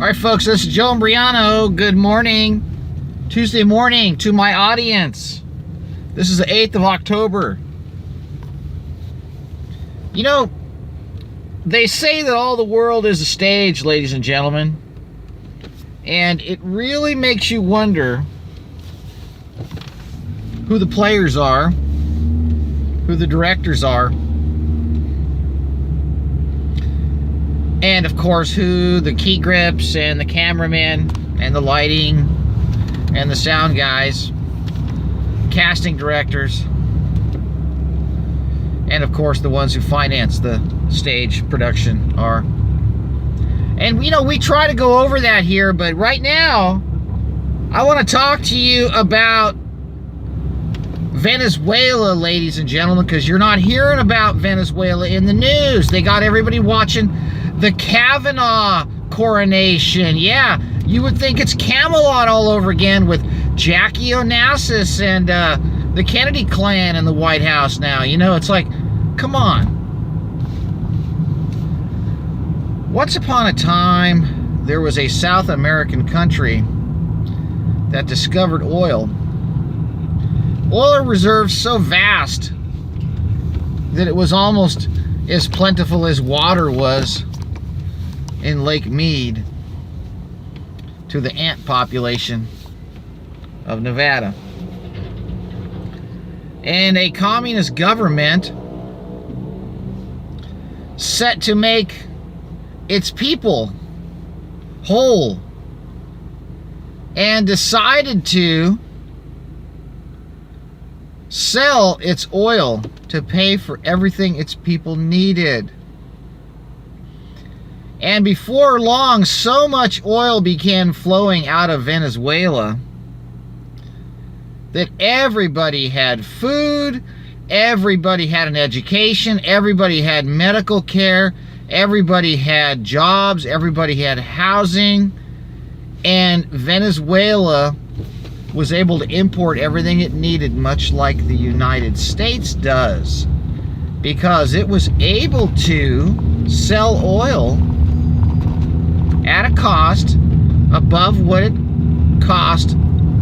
All right, folks, this is Joe Imbriano. Good morning. Tuesday morning to my audience. This is the 8th of October. You know, they say that all the world is a stage, ladies and gentlemen. And it really makes you wonder who the players are, who the directors are, and of course who the key grips and the cameramen and the lighting and the sound guys, casting directors, and of course the ones who finance the stage production are. And you know, we try to go over that here, but right now I want to talk to you about Venezuela, ladies and gentlemen, because you're not hearing about Venezuela in the news. They got everybody watching the Kavanaugh coronation. Yeah, you would think it's Camelot all over again with Jackie Onassis and the Kennedy clan in the White House now. You know, it's like, come on. Once upon a time, there was a South American country that discovered oil. Oil reserves so vast that it was almost as plentiful as water was in Lake Mead to the ant population of Nevada. And a communist government set to make its people whole and decided to sell its oil to pay for everything its people needed. And before long, so much oil began flowing out of Venezuela that everybody had food, everybody had an education, everybody had medical care, everybody had jobs, everybody had housing, and Venezuela was able to import everything it needed, much like the United States does, because it was able to sell oil at a cost above what it cost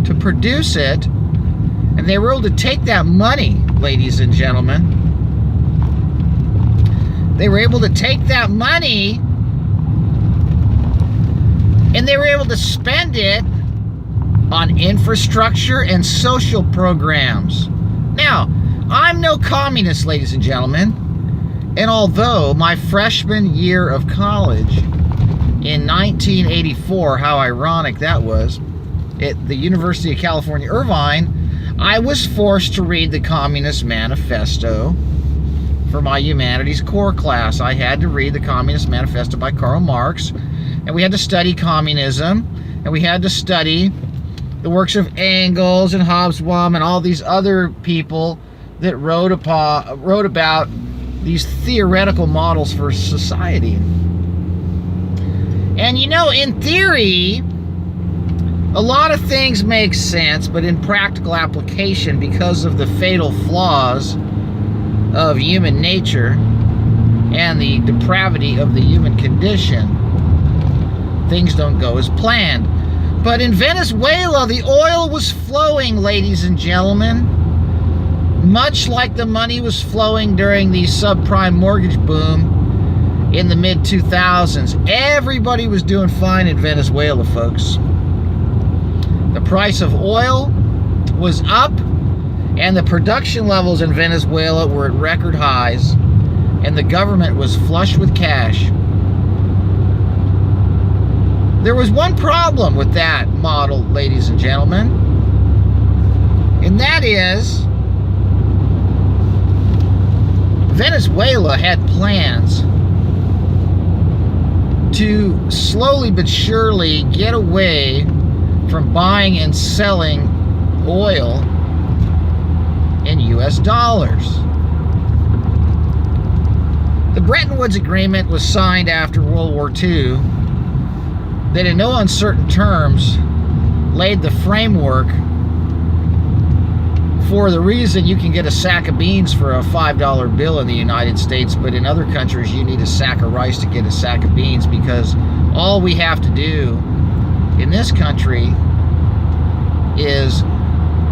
to produce it, and they were able to take that money, ladies and gentlemen. They were able to take that money and they were able to spend it on infrastructure and social programs. Now, I'm no communist, ladies and gentlemen, and although my freshman year of college in 1984, how ironic that was, at the University of California, Irvine, I was forced to read the Communist Manifesto for my humanities core class. I had to read the Communist Manifesto by Karl Marx, and we had to study communism, and we had to study the works of Engels and Hobsbawm and all these other people that wrote about these theoretical models for society. And you know, in theory, a lot of things make sense, but in practical application, because of the fatal flaws of human nature and the depravity of the human condition, things don't go as planned. But in Venezuela, the oil was flowing, ladies and gentlemen, much like the money was flowing during the subprime mortgage boom in the mid-2000s. Everybody was doing fine in Venezuela, folks. The price of oil was up, and the production levels in Venezuela were at record highs, and the government was flush with cash. There was one problem with that model, ladies and gentlemen, and that is Venezuela had plans to slowly but surely get away from buying and selling oil in US dollars. The Bretton Woods Agreement was signed after World War II that in no uncertain terms laid the framework for the reason you can get a sack of beans for a $5 bill in the United States, but in other countries you need a sack of rice to get a sack of beans, because All we have to do in this country is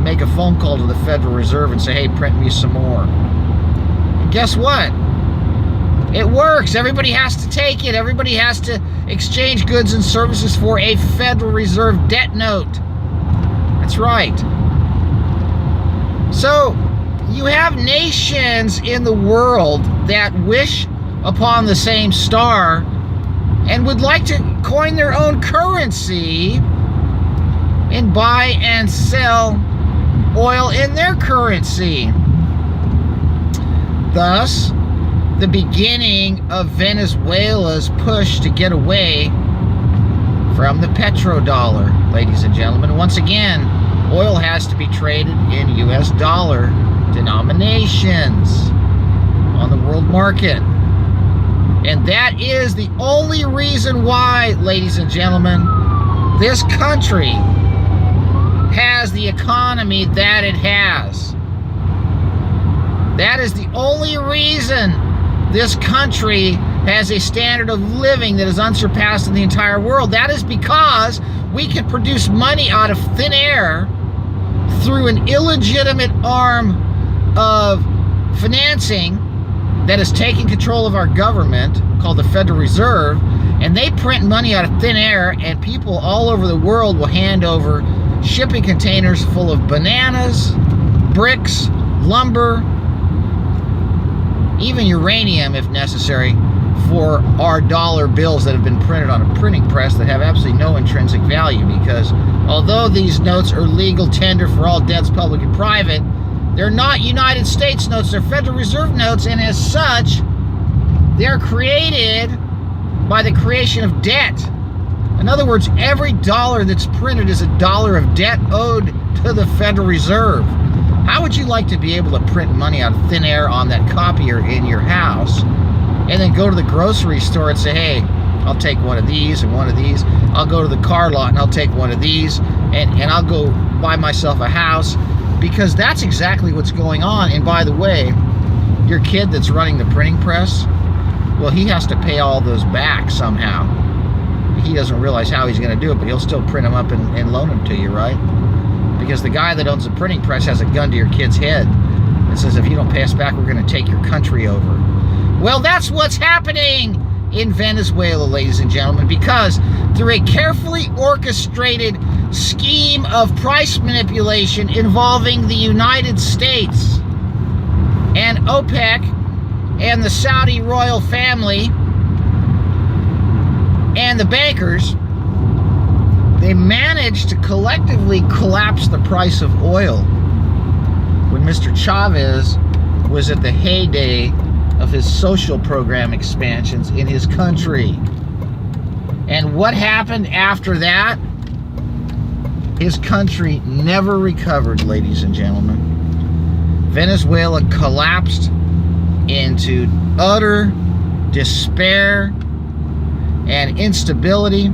make a phone call to the Federal Reserve and say, hey, print me some more. And guess what? It works. Everybody has to take it. Everybody has to exchange goods and services for a Federal Reserve debt note. That's right. So you have nations in the world that wish upon the same star and would like to coin their own currency and buy and sell oil in their currency. Thus, the beginning of Venezuela's push to get away from the petrodollar, ladies and gentlemen. Once again, oil has to be traded in US dollar denominations on the world market. And that is the only reason why, ladies and gentlemen, this country has the economy that it has. That is the only reason this country has a standard of living that is unsurpassed in the entire world. That is because we can produce money out of thin air through an illegitimate arm of financing that is taking control of our government, called the Federal Reserve, and they print money out of thin air, and people all over the world will hand over shipping containers full of bananas, bricks, lumber, even uranium if necessary, for our dollar bills that have been printed on a printing press that have absolutely no intrinsic value, because although these notes are legal tender for all debts, public and private, they're not United States notes, they're Federal Reserve notes, and as such, they're created by the creation of debt. In other words, every dollar that's printed is a dollar of debt owed to the Federal Reserve. How would you like to be able to print money out of thin air on that copier in your house and then go to the grocery store and say, hey, I'll take one of these and one of these. I'll go to the car lot and I'll take one of these, and I'll go buy myself a house, because that's exactly what's going on. And by the way, your kid that's running the printing press, well, he has to pay all those back somehow. He doesn't realize how he's going to do it, but he'll still print them up and loan them to you, right? Because the guy that owns the printing press has a gun to your kid's head and says, if you don't pay us back, we're going to take your country over. Well, that's what's happening in Venezuela, ladies and gentlemen, because through a carefully orchestrated scheme of price manipulation involving the United States and OPEC and the Saudi royal family and the bankers, they managed to collectively collapse the price of oil when Mr. Chavez was at the heyday of his social program expansions in his country. And what happened after that? His country never recovered, ladies and gentlemen. Venezuela collapsed into utter despair and instability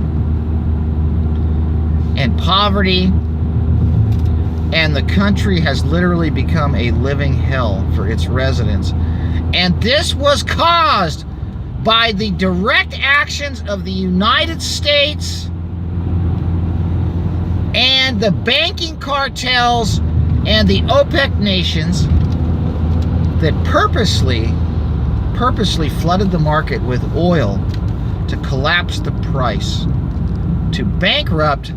and poverty, and the country has literally become a living hell for its residents. And this was caused by the direct actions of the United States and the banking cartels and the OPEC nations that purposely flooded the market with oil to collapse the price, to bankrupt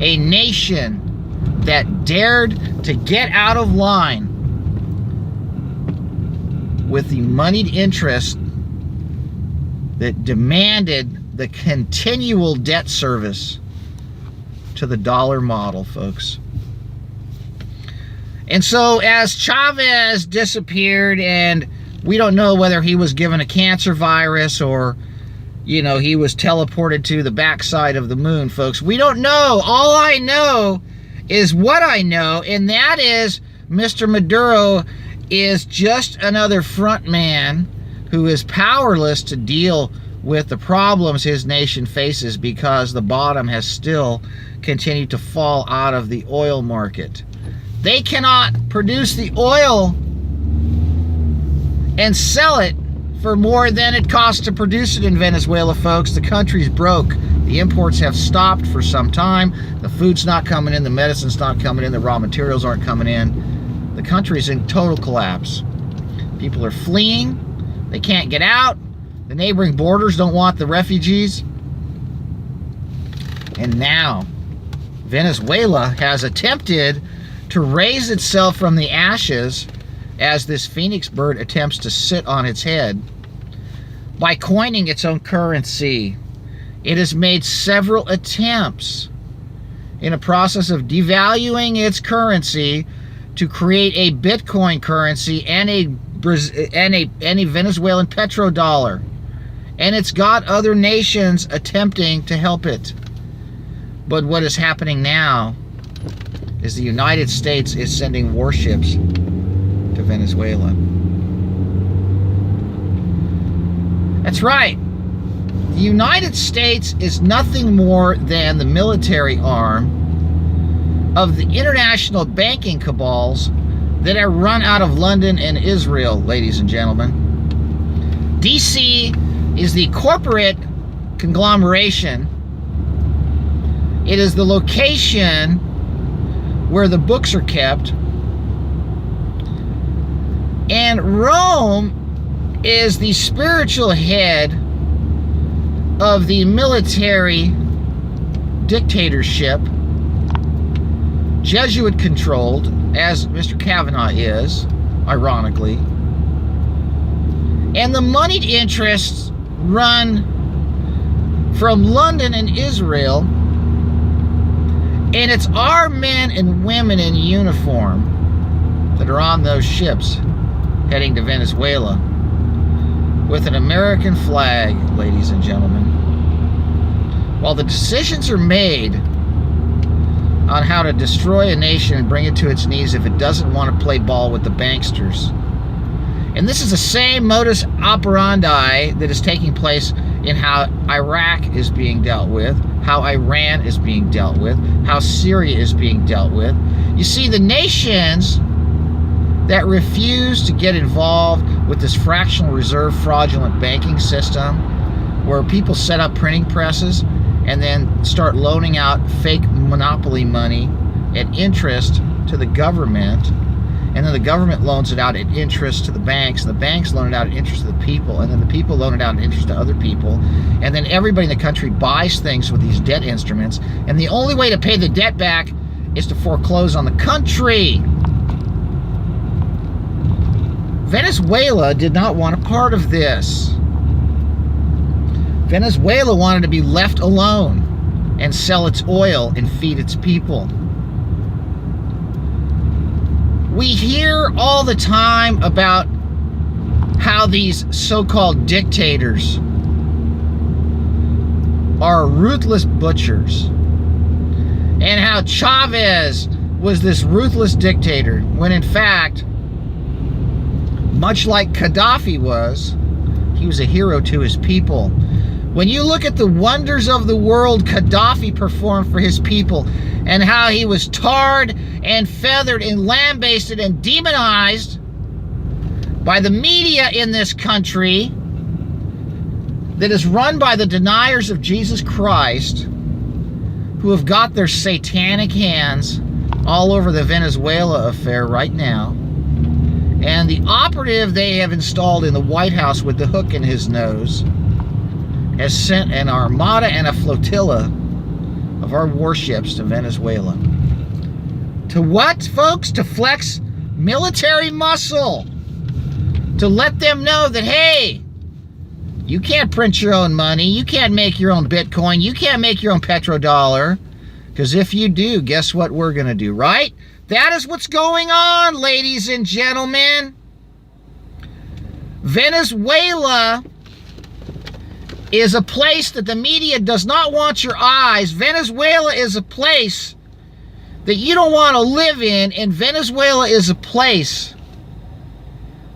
a nation that dared to get out of line with the moneyed interest that demanded the continual debt service to the dollar model, folks. And so as Chavez disappeared, and we don't know whether he was given a cancer virus or, you know, he was teleported to the backside of the moon, folks. We don't know. All I know is what I know, and that is Mr. Maduro is just another front man who is powerless to deal with the problems his nation faces, because the bottom has still continued to fall out of the oil market. They cannot produce the oil and sell it for more than it costs to produce it in Venezuela, folks. The country's broke. The imports have stopped for some time. The food's not coming in. The medicine's not coming in. The raw materials aren't coming in. The country's in total collapse. People are fleeing. They can't get out. The neighboring borders don't want the refugees. And now, Venezuela has attempted to raise itself from the ashes as this phoenix bird attempts to sit on its head by coining its own currency. It has made several attempts in a process of devaluing its currency to create a Bitcoin currency and a Venezuelan petrodollar. And it's got other nations attempting to help it. But what is happening now is the United States is sending warships to Venezuela. That's right. The United States is nothing more than the military arm of the international banking cabals that are run out of London and Israel, ladies and gentlemen. DC is the corporate conglomeration. It is the location where the books are kept. And Rome is the spiritual head of the military dictatorship, Jesuit controlled, as Mr. Kavanaugh is, ironically. And the moneyed interests run from London and Israel, and it's our men and women in uniform that are on those ships heading to Venezuela with an American flag, ladies and gentlemen. While the decisions are made on how to destroy a nation and bring it to its knees if it doesn't want to play ball with the banksters. And this is the same modus operandi that is taking place in how Iraq is being dealt with, how Iran is being dealt with, how Syria is being dealt with. You see, the nations that refuse to get involved with this fractional reserve fraudulent banking system where people set up printing presses and then start loaning out fake monopoly money at interest to the government, and then the government loans it out at interest to the banks, and the banks loan it out at interest to the people, and then the people loan it out at interest to other people, and then everybody in the country buys things with these debt instruments, and the only way to pay the debt back is to foreclose on the country. Venezuela did not want a part of this. Venezuela wanted to be left alone and sell its oil and feed its people. We hear all the time about how these so-called dictators are ruthless butchers, and how Chavez was this ruthless dictator, when in fact, much like Gaddafi was, he was a hero to his people. When you look at the wonders of the world Gaddafi performed for his people, and how he was tarred and feathered and lambasted and demonized by the media in this country that is run by the deniers of Jesus Christ, who have got their satanic hands all over the Venezuela affair right now. And the operative they have installed in the White House with the hook in his nose has sent an armada and a flotilla of our warships to Venezuela. To what, folks? To flex military muscle. To let them know that, hey, you can't print your own money. You can't make your own Bitcoin. You can't make your own petrodollar. Because if you do, guess what we're going to do, right? That is what's going on, ladies and gentlemen. Venezuela is a place that the media does not want your eyes. Venezuela is a place that you don't want to live in, and Venezuela is a place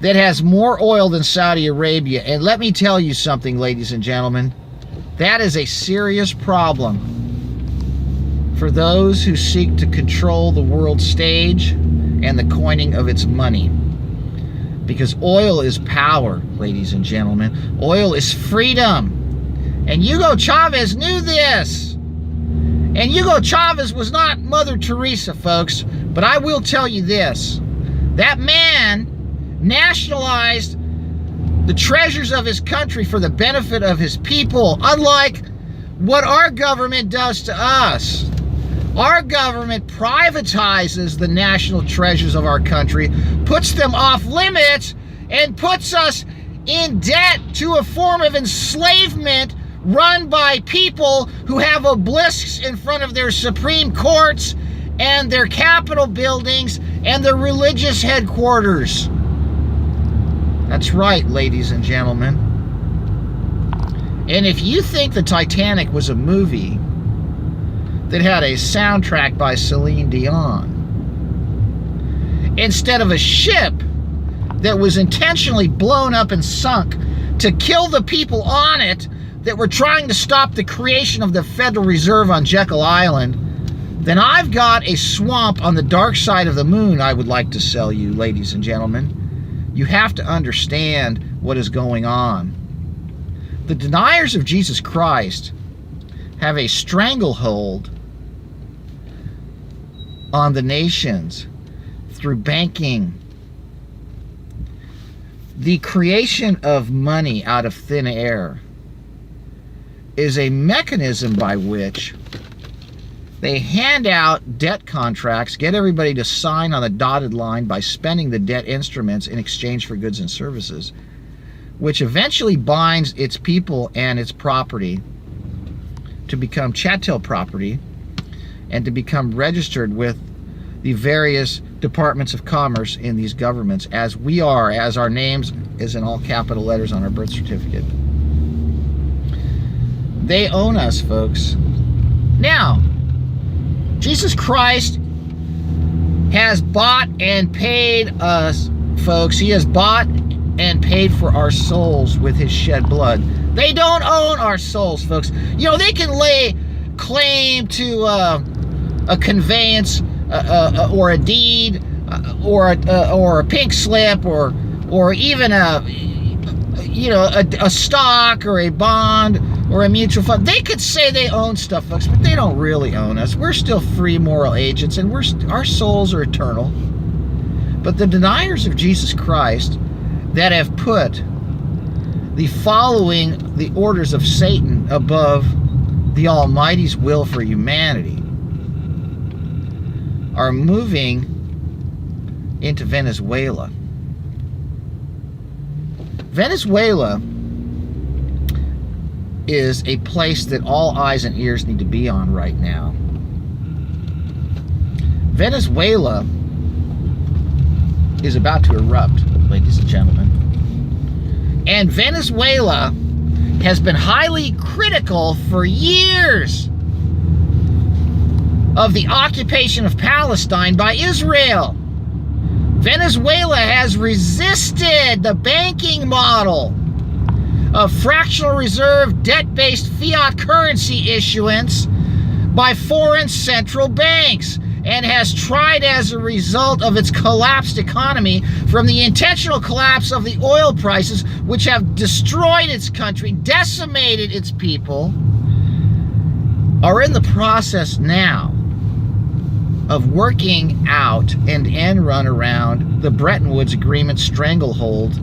that has more oil than Saudi Arabia. And let me tell you something, ladies and gentlemen, that is a serious problem for those who seek to control the world stage and the coining of its money. Because oil is power, ladies and gentlemen. Oil is freedom. And Hugo Chavez knew this. And Hugo Chavez was not Mother Teresa, folks. But I will tell you this. That man nationalized the treasures of his country for the benefit of his people, unlike what our government does to us. Our government privatizes the national treasures of our country, puts them off limits, and puts us in debt to a form of enslavement run by people who have obelisks in front of their Supreme Courts and their Capitol buildings and their religious headquarters. That's right, ladies and gentlemen. And if you think the Titanic was a movie that had a soundtrack by Celine Dion, instead of a ship that was intentionally blown up and sunk to kill the people on it that were trying to stop the creation of the Federal Reserve on Jekyll Island, then I've got a swamp on the dark side of the moon I would like to sell you, ladies and gentlemen. You have to understand what is going on. The deniers of Jesus Christ have a stranglehold on the nations through banking. The creation of money out of thin air is a mechanism by which they hand out debt contracts, get everybody to sign on the dotted line by spending the debt instruments in exchange for goods and services, which eventually binds its people and its property to become chattel property and to become registered with the various departments of commerce in these governments, as we are, as our names is in all capital letters on our birth certificate. They own us, folks. Now, Jesus Christ has bought and paid us, folks. He has bought and paid for our souls with his shed blood. They don't own our souls, folks. You know, they can lay claim to a conveyance or a deed or a pink slip or even a stock or a bond or a mutual fund. They could say they own stuff, folks, but they don't really own us. We're still free moral agents, and our souls are eternal. But the deniers of Jesus Christ that have put the following the orders of Satan above the Almighty's will for humanity are moving into Venezuela. Venezuela is a place that all eyes and ears need to be on right now. Venezuela is about to erupt, ladies and gentlemen. And Venezuela has been highly critical for years of the occupation of Palestine by Israel. Venezuela has resisted the banking model of fractional reserve debt-based fiat currency issuance by foreign central banks, and has tried, as a result of its collapsed economy from the intentional collapse of the oil prices, which have destroyed its country, decimated its people, are in the process now of working out and end run around the Bretton Woods Agreement stranglehold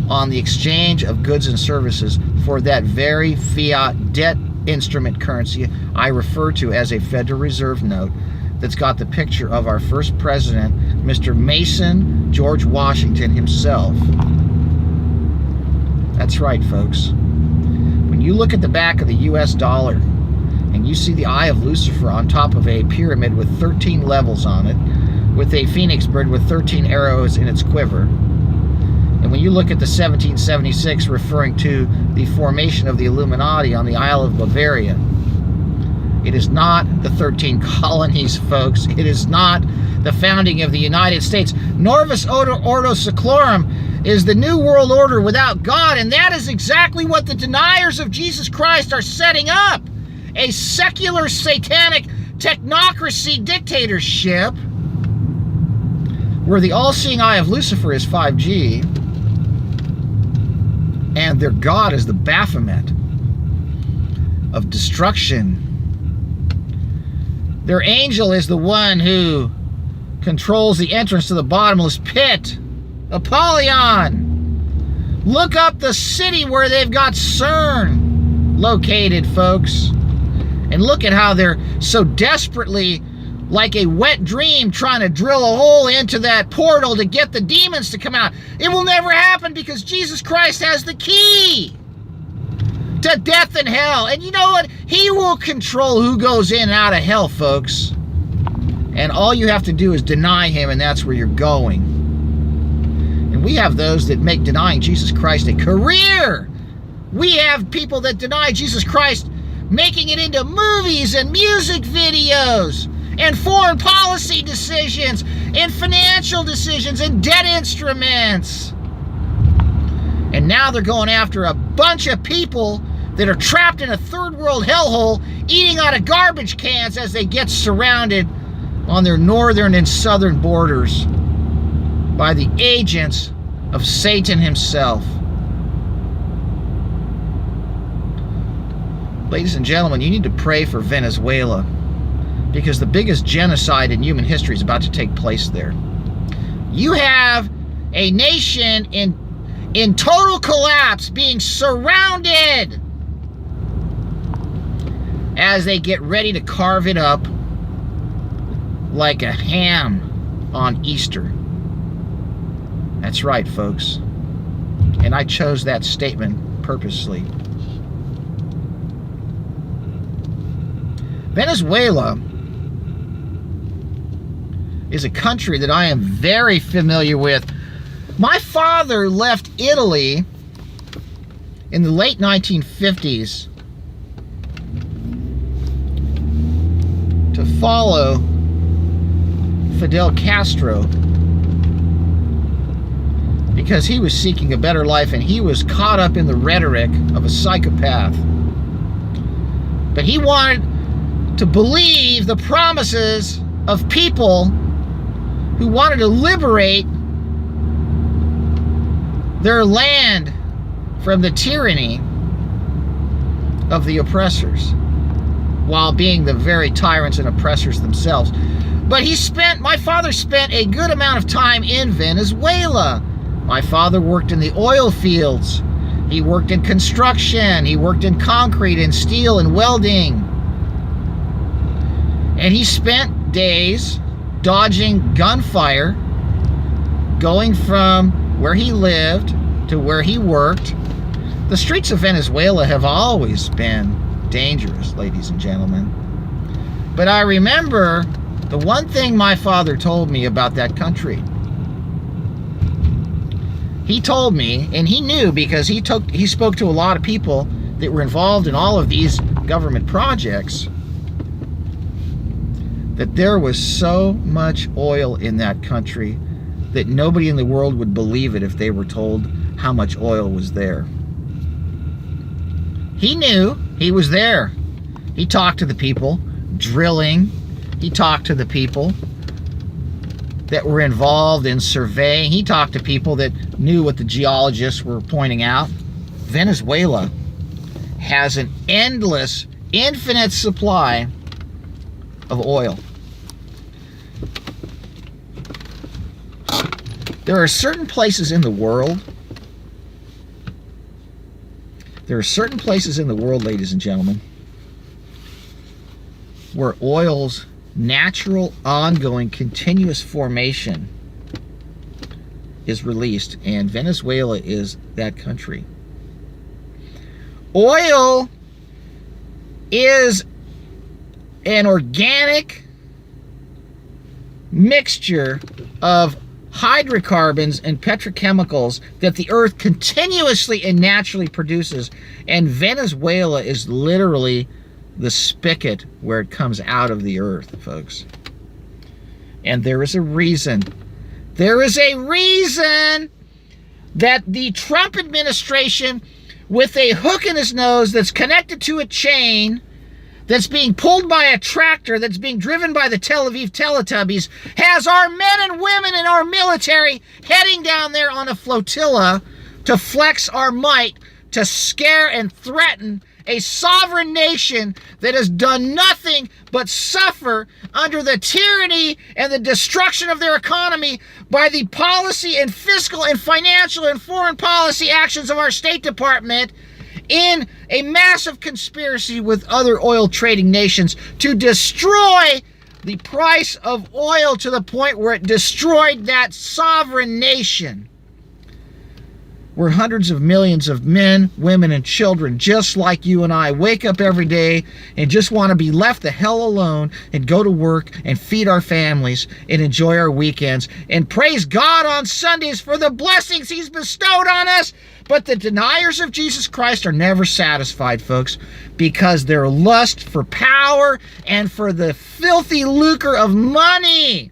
on the exchange of goods and services for that very fiat debt instrument currency I refer to as a Federal Reserve note that's got the picture of our first president, Mr. Mason George Washington himself. That's right, folks. When you look at the back of the US dollar and you see the eye of Lucifer on top of a pyramid with 13 levels on it, with a phoenix bird with 13 arrows in its quiver, and when you look at the 1776 referring to the formation of the Illuminati on the Isle of Bavaria, it is not the 13 colonies, folks. It is not the founding of the United States. Norvis Ordo Seclorum is the New World Order without God, and that is exactly what the deniers of Jesus Christ are setting up. A secular, satanic technocracy dictatorship where the all-seeing eye of Lucifer is 5G, And their God is the Baphomet of destruction. Their angel is the one who controls the entrance to the bottomless pit. Apollyon. Look up the city where they've got CERN located, folks. And look at how they're so desperately, like a wet dream, trying to drill a hole into that portal to get the demons to come out. It will never happen because Jesus Christ has the key to death and hell. And you know what? He will control who goes in and out of hell, folks. And all you have to do is deny him, and that's where you're going. And we have those that make denying Jesus Christ a career. We have people that deny Jesus Christ making it into movies and music videos and foreign policy decisions and financial decisions and debt instruments. And now they're going after a bunch of people that are trapped in a third world hellhole, eating out of garbage cans as they get surrounded on their northern and southern borders by the agents of Satan himself. Ladies and gentlemen, you need to pray for Venezuela, because the biggest genocide in human history is about to take place there. You have a nation in total collapse, being surrounded as they get ready to carve it up like a ham on Easter. That's right, folks. And I chose that statement purposely. Venezuela is a country that I am very familiar with. My father left Italy in the late 1950s to follow Fidel Castro because he was seeking a better life and he was caught up in the rhetoric of a psychopath. But he wanted to believe the promises of people who wanted to liberate their land from the tyranny of the oppressors, while being the very tyrants and oppressors themselves. But my father spent a good amount of time in Venezuela. My father worked in the oil fields. He worked in construction. He worked in concrete and steel and welding. And he spent days dodging gunfire, going from where he lived to where he worked. The streets of Venezuela have always been dangerous, ladies and gentlemen. But I remember the one thing my father told me about that country. He told me, and he knew because he spoke to a lot of people that were involved in all of these government projects, that there was so much oil in that country that nobody in the world would believe it if they were told how much oil was there. He knew. He was there. He talked to the people drilling. He talked to the people that were involved in surveying. He talked to people that knew what the geologists were pointing out. Venezuela has an endless, infinite supply of oil. There are certain places in the world, ladies and gentlemen, where oil's natural, ongoing, continuous formation is released, and Venezuela is that country. Oil is an organic mixture of hydrocarbons and petrochemicals that the earth continuously and naturally produces, and Venezuela is literally the spigot where it comes out of the earth, folks. And there is a reason. There is a reason that the Trump administration, with a hook in his nose that's connected to a chain, that's being pulled by a tractor, that's being driven by the Tel Aviv Teletubbies, has our men and women in our military heading down there on a flotilla to flex our might to scare and threaten a sovereign nation that has done nothing but suffer under the tyranny and the destruction of their economy by the policy and fiscal and financial and foreign policy actions of our State Department in a massive conspiracy with other oil trading nations to destroy the price of oil to the point where it destroyed that sovereign nation, where hundreds of millions of men, women, and children just like you and I wake up every day and just want to be left the hell alone and go to work and feed our families and enjoy our weekends and praise God on Sundays for the blessings He's bestowed on us. But the deniers of Jesus Christ are never satisfied, folks, because their lust for power and for the filthy lucre of money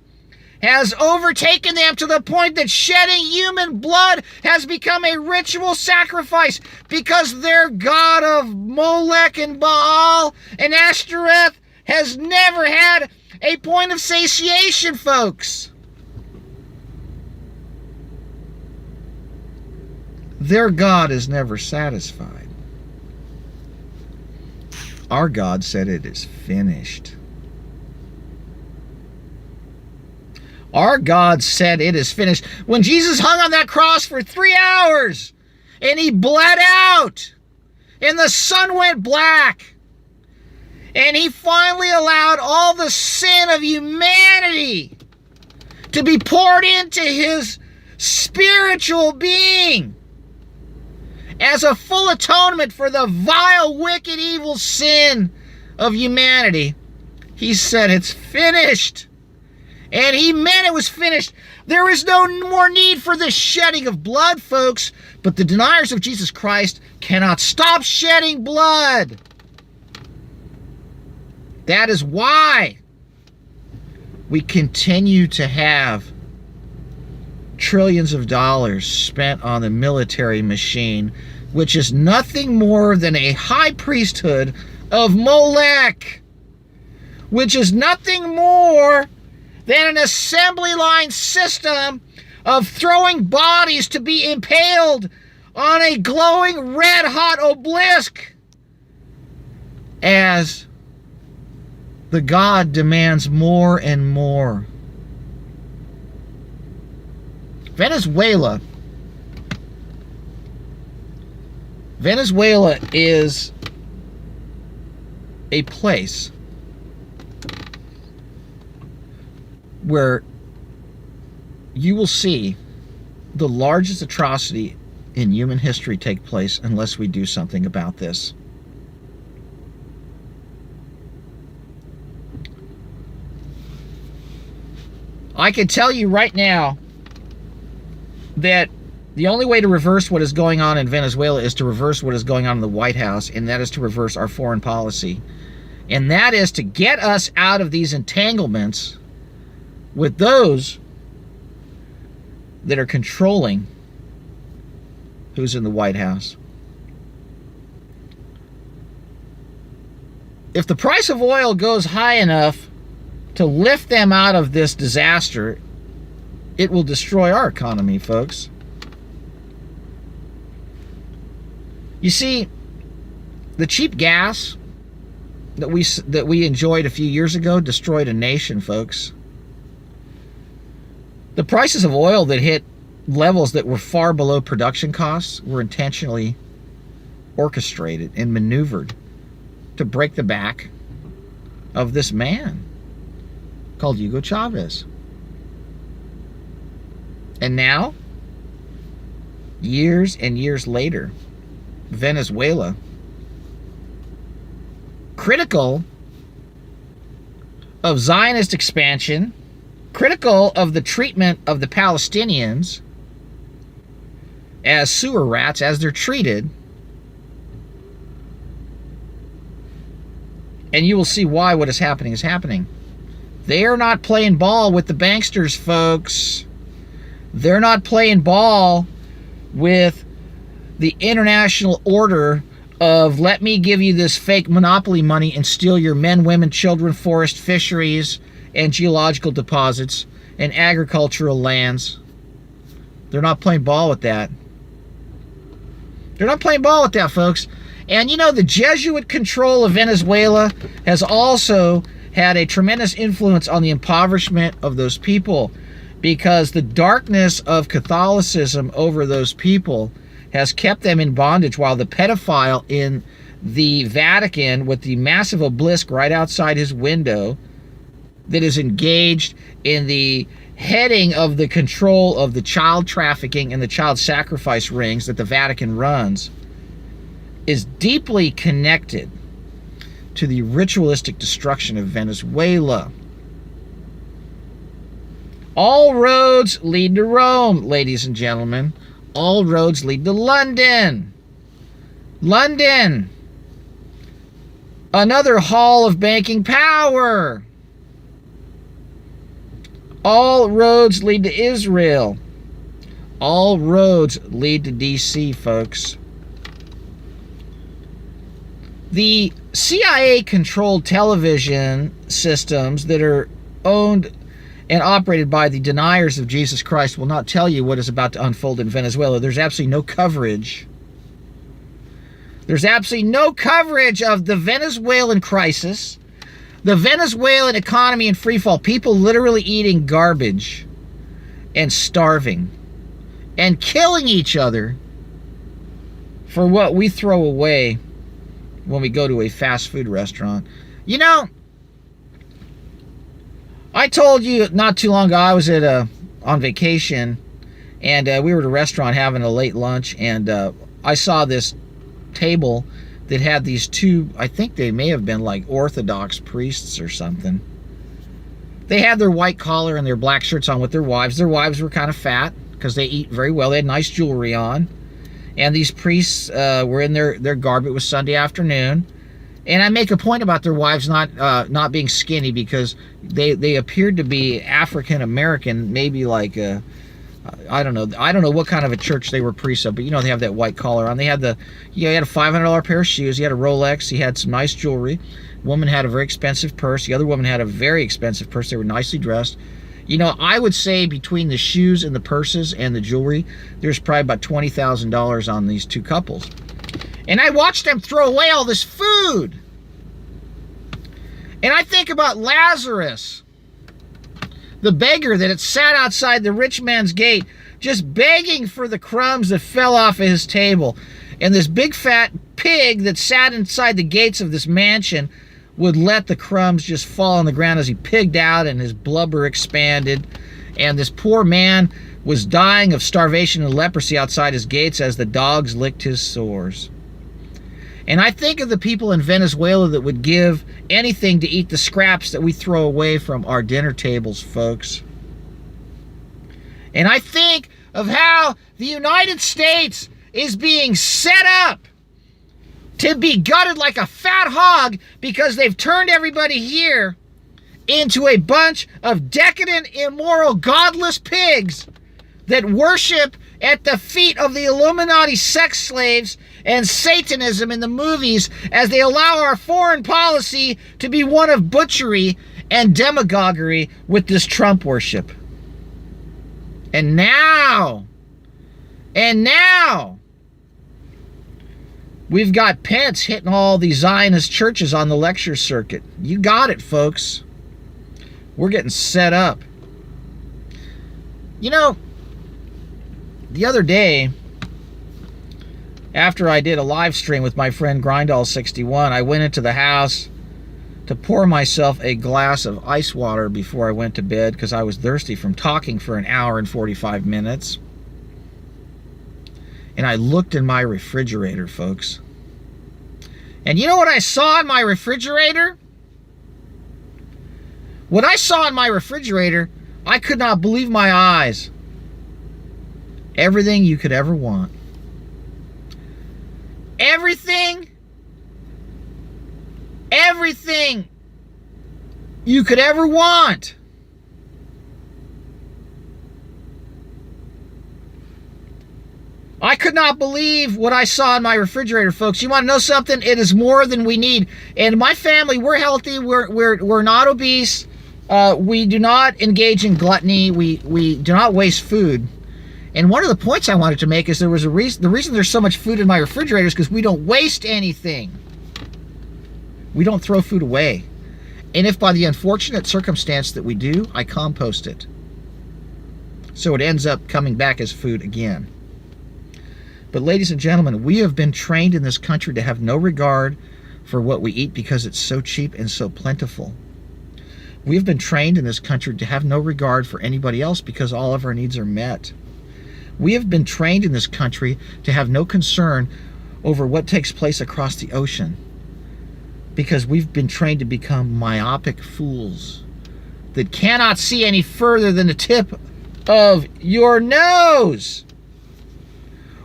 has overtaken them to the point that shedding human blood has become a ritual sacrifice, because their god of Molech and Baal and Ashtoreth has never had a point of satiation, folks. Their God is never satisfied. Our God said it is finished. Our God said it is finished. When Jesus hung on that cross for 3 hours and He bled out and the sun went black and He finally allowed all the sin of humanity to be poured into His spiritual being as a full atonement for the vile, wicked, evil sin of humanity, He said it's finished. And He meant it was finished. There is no more need for the shedding of blood, folks. But the deniers of Jesus Christ cannot stop shedding blood. That is why we continue to have trillions of dollars spent on the military machine, which is nothing more than a high priesthood of Molech, which is nothing more than an assembly line system of throwing bodies to be impaled on a glowing red-hot obelisk as the God demands more and more. Venezuela is a place where you will see the largest atrocity in human history take place unless we do something about this. I can tell you right now that the only way to reverse what is going on in Venezuela is to reverse what is going on in the White House, and that is to reverse our foreign policy. And that is to get us out of these entanglements with those that are controlling who's in the White House. If the price of oil goes high enough to lift them out of this disaster, it will destroy our economy, folks. You see, the cheap gas that we enjoyed a few years ago destroyed a nation, folks. The prices of oil that hit levels that were far below production costs were intentionally orchestrated and maneuvered to break the back of this man called Hugo Chavez. And now, years and years later, Venezuela, critical of Zionist expansion, critical of the treatment of the Palestinians as sewer rats, as they're treated. And you will see why what is happening. They are not playing ball with the banksters, folks. They're not playing ball with the international order of let me give you this fake monopoly money and steal your men, women, children, forest, fisheries, and geological deposits and agricultural lands. They're not playing ball with that. They're not playing ball with that, folks. And you know, the Jesuit control of Venezuela has also had a tremendous influence on the impoverishment of those people, because the darkness of Catholicism over those people has kept them in bondage, while the pedophile in the Vatican, with the massive obelisk right outside his window, that is engaged in the heading of the control of the child trafficking and the child sacrifice rings that the Vatican runs, is deeply connected to the ritualistic destruction of Venezuela. All roads lead to Rome, ladies and gentlemen. All roads lead to London. London, another hall of banking power. All roads lead to Israel. All roads lead to DC, folks. The CIA-controlled television systems that are owned and operated by the deniers of Jesus Christ will not tell you what is about to unfold in Venezuela. There's absolutely no coverage. There's absolutely no coverage of the Venezuelan crisis, the Venezuelan economy in free fall, people literally eating garbage and starving and killing each other for what we throw away when we go to a fast food restaurant. You know, I told you not too long ago I was on vacation, and we were at a restaurant having a late lunch, and I saw this table that had these two, I think they may have been like Orthodox priests or something. They had their white collar and their black shirts on with their wives. Their wives were kind of fat because they eat very well. They had nice jewelry on. And these priests were in their garb. It was Sunday afternoon. And I make a point about their wives not being skinny, because they appeared to be African American, maybe like I don't know what kind of a church they were priests of, but you know, they have that white collar on. They had he had a $500 pair of shoes. He had a Rolex. He had some nice jewelry. Woman had a very expensive purse. The other woman had a very expensive purse. They were nicely dressed. You know, I would say between the shoes and the purses and the jewelry, there's probably about $20,000 on these two couples. And I watched them throw away all this food. And I think about Lazarus, the beggar that had sat outside the rich man's gate, just begging for the crumbs that fell off of his table. And this big fat pig that sat inside the gates of this mansion would let the crumbs just fall on the ground as he pigged out and his blubber expanded. And this poor man was dying of starvation and leprosy outside his gates as the dogs licked his sores. And I think of the people in Venezuela that would give anything to eat the scraps that we throw away from our dinner tables, folks. And I think of how the United States is being set up to be gutted like a fat hog, because they've turned everybody here into a bunch of decadent, immoral, godless pigs that worship at the feet of the Illuminati sex slaves and Satanism in the movies, as they allow our foreign policy to be one of butchery and demagoguery with this Trump worship. And now, we've got Pence hitting all these Zionist churches on the lecture circuit. You got it, folks. We're getting set up. You know, the other day, after I did a live stream with my friend Grindall61, I went into the house to pour myself a glass of ice water before I went to bed, because I was thirsty from talking for an hour and 45 minutes. And I looked in my refrigerator, folks. And you know what I saw in my refrigerator? What I saw in my refrigerator, I could not believe my eyes. Everything you could ever want. Everything you could ever want. I could not believe what I saw in my refrigerator, folks. You want to know something? It is more than we need. And my family, we're healthy. We're not obese. We do not engage in gluttony. We do not waste food. And one of the points I wanted to make is the reason there's so much food in my refrigerator is because we don't waste anything. We don't throw food away. And if by the unfortunate circumstance that we do, I compost it. So it ends up coming back as food again. But ladies and gentlemen, we have been trained in this country to have no regard for what we eat because it's so cheap and so plentiful. We've been trained in this country to have no regard for anybody else because all of our needs are met. We have been trained in this country to have no concern over what takes place across the ocean because we've been trained to become myopic fools that cannot see any further than the tip of your nose.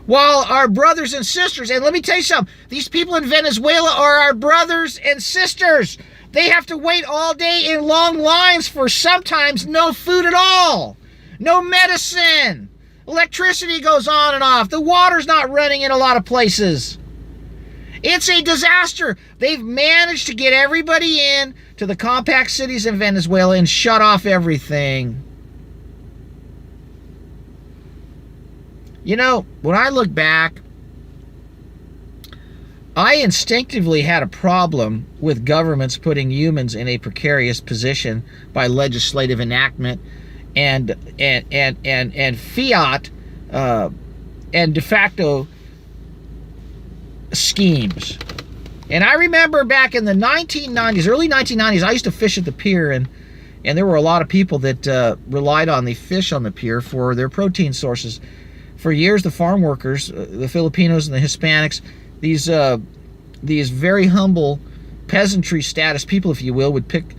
While our brothers and sisters, and let me tell you something, these people in Venezuela are our brothers and sisters. They have to wait all day in long lines for sometimes no food at all, no medicine. Electricity goes on and off. The water's not running in a lot of places. It's a disaster. They've managed to get everybody in to the compact cities in Venezuela and shut off everything. You know, when I look back, I instinctively had a problem with governments putting humans in a precarious position by legislative enactment and fiat and de facto schemes. And I remember back in the 1990s, early 1990s, I used to fish at the pier, and there were a lot of people that relied on the fish on the pier for their protein sources. For years, the farm workers, the Filipinos and the Hispanics, these very humble peasantry status people, if you will, would pick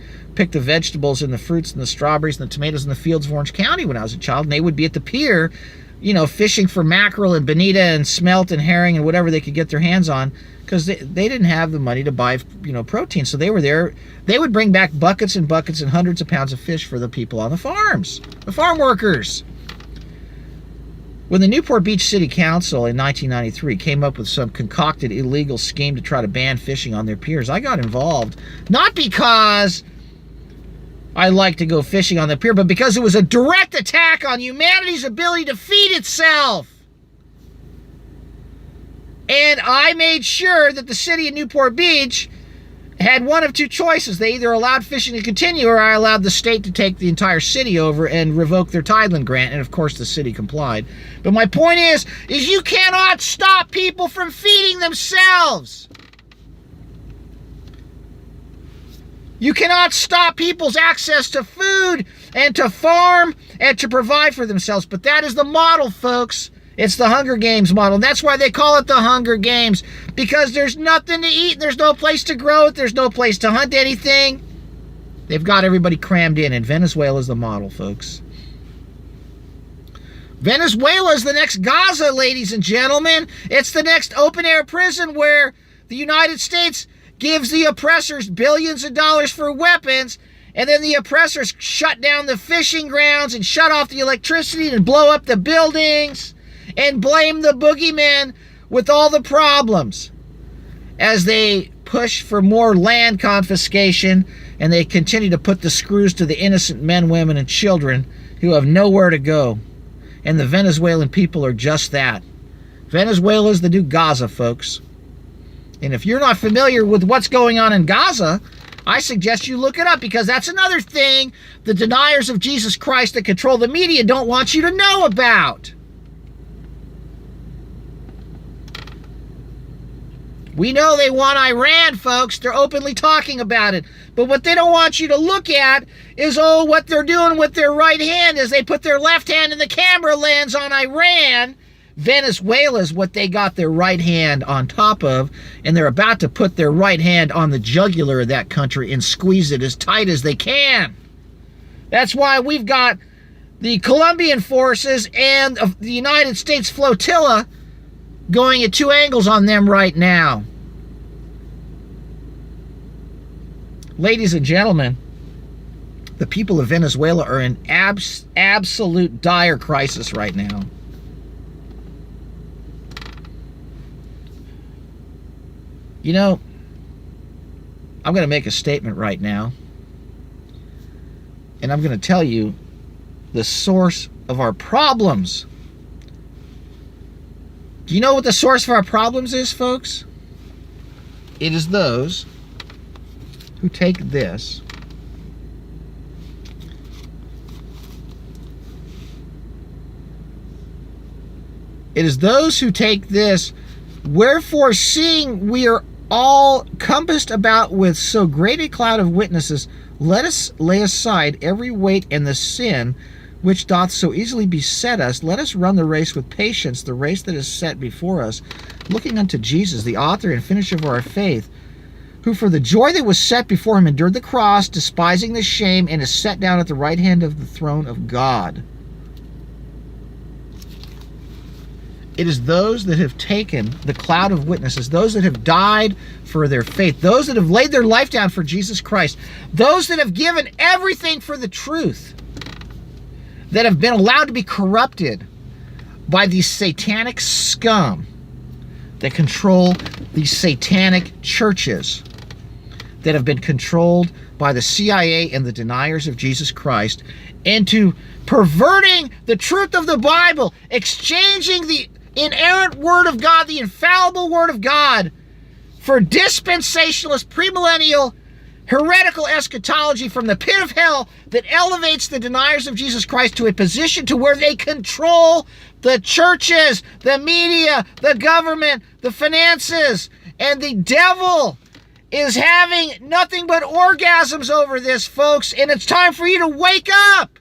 the vegetables and the fruits and the strawberries and the tomatoes in the fields of Orange County when I was a child, and they would be at the pier, you know, fishing for mackerel and bonita and smelt and herring and whatever they could get their hands on, because they didn't have the money to buy, you know, protein. So they were there. They would bring back buckets and buckets and hundreds of pounds of fish for the people on the farms, the farm workers. When the Newport Beach City Council in 1993 came up with some concocted illegal scheme to try to ban fishing on their piers, I got involved. Not because I like to go fishing on the pier, but because it was a direct attack on humanity's ability to feed itself. And I made sure that the city of Newport Beach had one of two choices. They either allowed fishing to continue, or I allowed the state to take the entire city over and revoke their Tideland grant. And of course the city complied. But my point is you cannot stop people from feeding themselves. You cannot stop people's access to food and to farm and to provide for themselves. But that is the model, folks. It's the Hunger Games model. And that's why they call it the Hunger Games. Because there's nothing to eat. There's no place to grow it. There's no place to hunt anything. They've got everybody crammed in. And Venezuela is the model, folks. Venezuela is the next Gaza, ladies and gentlemen. It's the next open-air prison where the United States gives the oppressors billions of dollars for weapons, and then the oppressors shut down the fishing grounds and shut off the electricity and blow up the buildings and blame the boogeyman with all the problems as they push for more land confiscation, and they continue to put the screws to the innocent men, women, and children who have nowhere to go. And the Venezuelan people are just that. Venezuela is the new Gaza, folks. And if you're not familiar with what's going on in Gaza, I suggest you look it up, because that's another thing the deniers of Jesus Christ that control the media don't want you to know about. We know they want Iran, folks. They're openly talking about it. But what they don't want you to look at is, what they're doing with their right hand is they put their left hand in the camera lens on Iran. Venezuela is what they got their right hand on top of, and they're about to put their right hand on the jugular of that country and squeeze it as tight as they can. That's why we've got the Colombian forces and the United States flotilla going at two angles on them right now. Ladies and gentlemen, the people of Venezuela are in absolute dire crisis right now. You know, I'm going to make a statement right now, and I'm going to tell you the source of our problems. Do you know what the source of our problems is, folks? It is those who take this wherefore, seeing we are all compassed about with so great a cloud of witnesses, let us lay aside every weight and the sin which doth so easily beset us. Let us run the race with patience, the race that is set before us, looking unto Jesus, the author and finisher of our faith, who for the joy that was set before him endured the cross, despising the shame, and is set down at the right hand of the throne of God. It is those that have taken the cloud of witnesses, those that have died for their faith, those that have laid their life down for Jesus Christ, those that have given everything for the truth, that have been allowed to be corrupted by these satanic scum that control these satanic churches, that have been controlled by the CIA and the deniers of Jesus Christ, into perverting the truth of the Bible, exchanging the inerrant Word of God, the infallible Word of God, for dispensationalist, premillennial, heretical eschatology from the pit of hell that elevates the deniers of Jesus Christ to a position to where they control the churches, the media, the government, the finances, and the devil is having nothing but orgasms over this, folks, and it's time for you to wake up.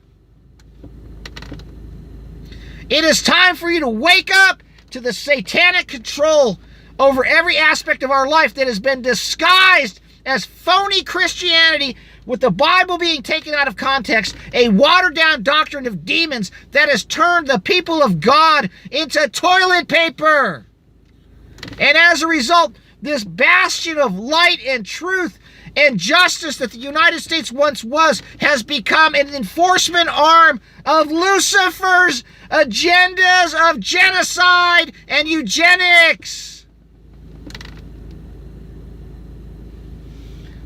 It is time for you to wake up to the satanic control over every aspect of our life that has been disguised as phony Christianity, with the Bible being taken out of context, a watered-down doctrine of demons that has turned the people of God into toilet paper. And as a result, this bastion of light and truth and justice that the United States once was has become an enforcement arm of Lucifer's agendas of genocide and eugenics.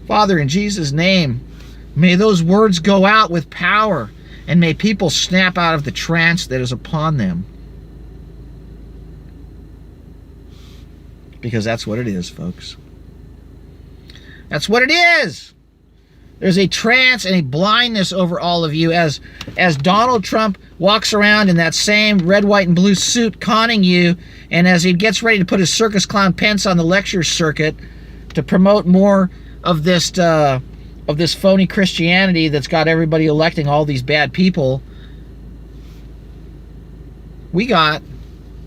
Father, in Jesus' name, may those words go out with power, and may people snap out of the trance that is upon them. Because that's what it is, folks. That's what it is. There's a trance and a blindness over all of you as Donald Trump walks around in that same red, white, and blue suit conning you, and as he gets ready to put his circus clown pants on the lecture circuit to promote more of this phony Christianity that's got everybody electing all these bad people, we got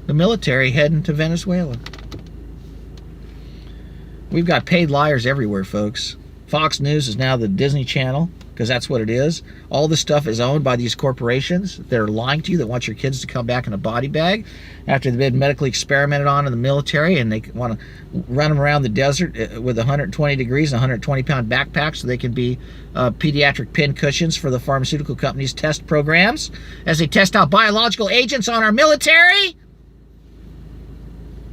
the military heading to Venezuela. We've got paid liars everywhere, folks. Fox News is now the Disney Channel, because that's what it is. All this stuff is owned by these corporations that are lying to you, that want your kids to come back in a body bag after they've been medically experimented on in the military, and they want to run them around the desert with 120 degrees and 120-pound backpacks so they can be pediatric pin cushions for the pharmaceutical companies' test programs as they test out biological agents on our military.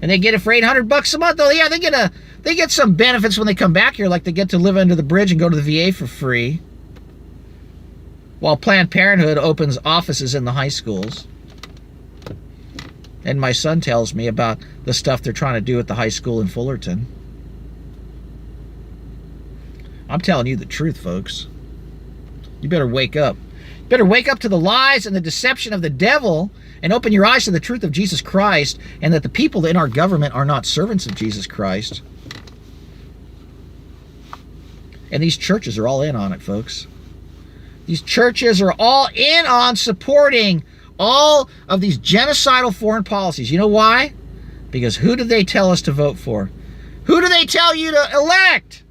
And they get it for $800 a month. Oh yeah, they get some benefits when they come back here, like they get to live under the bridge and go to the VA for free, while Planned Parenthood opens offices in the high schools. And my son tells me about the stuff they're trying to do at the high school in Fullerton. I'm telling you the truth, folks. You better wake up. You better wake up to the lies and the deception of the devil and open your eyes to the truth of Jesus Christ, and that the people in our government are not servants of Jesus Christ. And these churches are all in on it, folks. These churches are all in on supporting all of these genocidal foreign policies. You know why? Because who do they tell us to vote for? Who do they tell you to elect?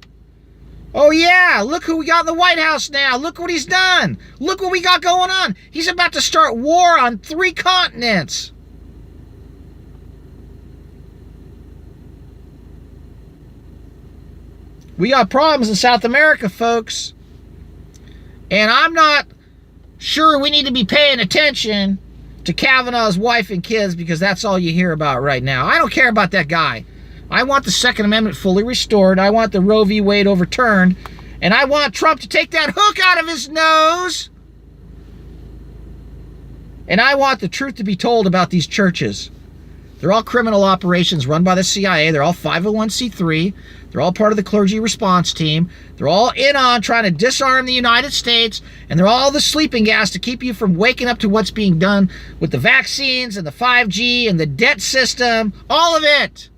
Oh yeah, look who we got in the White House now. Look what he's done. Look what we got going on. He's about to start war on 3 continents. We got problems in South America, folks. And I'm not sure we need to be paying attention to Kavanaugh's wife and kids, because that's all you hear about right now. I don't care about that guy. I want the Second Amendment fully restored. I want the Roe v. Wade overturned. And I want Trump to take that hook out of his nose. And I want the truth to be told about these churches They're all criminal operations run by the CIA. They're all 501c3. They're all part of the clergy response team. They're all in on trying to disarm the United States, and they're all the sleeping gas to keep you from waking up to what's being done with the vaccines and the 5G and the debt system, all of it.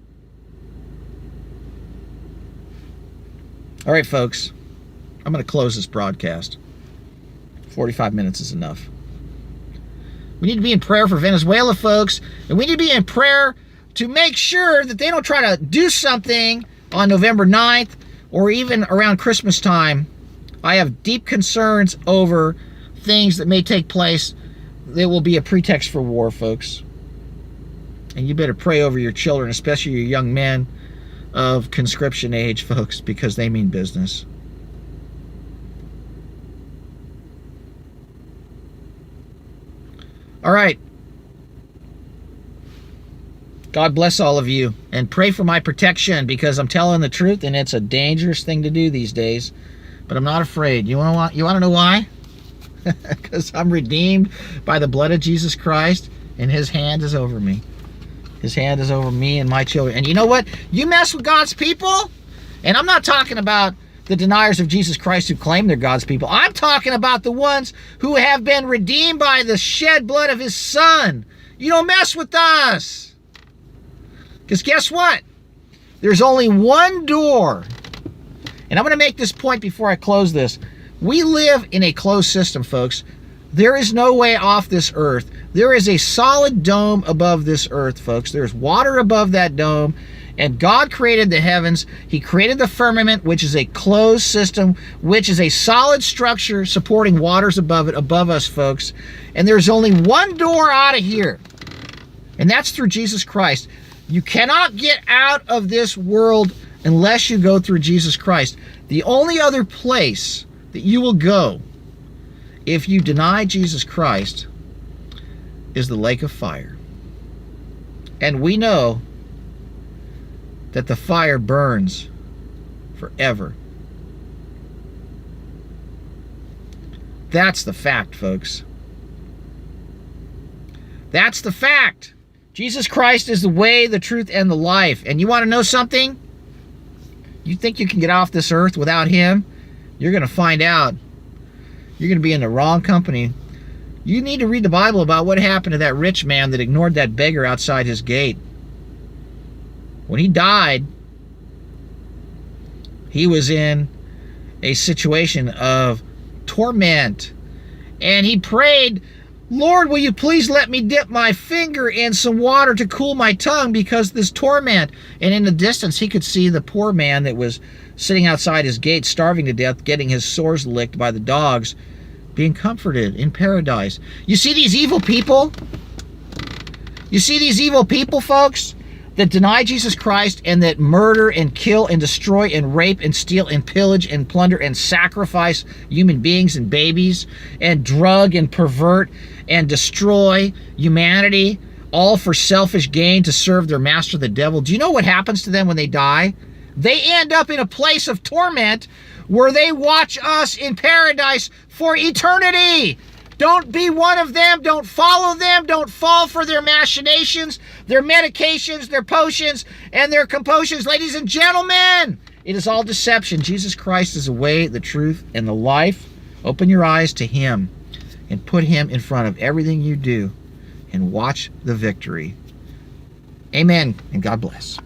All right, folks, I'm going to close this broadcast. 45 minutes is enough. We need to be in prayer for Venezuela, folks, and we need to be in prayer to make sure that they don't try to do something on November 9th or even around Christmas time. I have deep concerns over things that may take place that will be a pretext for war, folks. And you better pray over your children, especially your young men of conscription age, folks, because they mean business. All right. God bless all of you, and pray for my protection, because I'm telling the truth, and it's a dangerous thing to do these days. But I'm not afraid. You want to know why? Because I'm redeemed by the blood of Jesus Christ, and His hand is over me. His hand is over me and my children. And you know what? You mess with God's people, and I'm not talking about the deniers of Jesus Christ who claim they're God's people. I'm talking about the ones who have been redeemed by the shed blood of His Son. You don't mess with us. Because guess what? There's only one door. And I'm going to make this point before I close this. We live in a closed system, folks. There is no way off this earth. There is a solid dome above this earth, folks. There's water above that dome. And God created the heavens. He created the firmament, which is a closed system, which is a solid structure supporting waters above it, above us, folks. And there's only one door out of here. And that's through Jesus Christ. You cannot get out of this world unless you go through Jesus Christ. The only other place that you will go if you deny Jesus Christ is the lake of fire. And we know that the fire burns forever. That's the fact, folks. That's the fact. Jesus Christ is the way, the truth, and the life. And you want to know something? You think you can get off this earth without Him? You're going to find out. You're going to be in the wrong company. You need to read the Bible about what happened to that rich man that ignored that beggar outside his gate. When he died, he was in a situation of torment. And he prayed, Lord, will you please let me dip my finger in some water to cool my tongue because this torment. And in the distance, he could see the poor man that was sitting outside his gate, starving to death, getting his sores licked by the dogs, being comforted in paradise. You see these evil people? You see these evil people, folks, that deny Jesus Christ and that murder and kill and destroy and rape and steal and pillage and plunder and sacrifice human beings and babies and drug and pervert and destroy humanity, all for selfish gain to serve their master, the devil. Do you know what happens to them when they die? They end up in a place of torment where they watch us in paradise for eternity. Don't be one of them. Don't follow them. Don't fall for their machinations, their medications, their potions, and their compotions. Ladies and gentlemen, it is all deception. Jesus Christ is the way, the truth, and the life. Open your eyes to Him and put Him in front of everything you do and watch the victory. Amen, and God bless.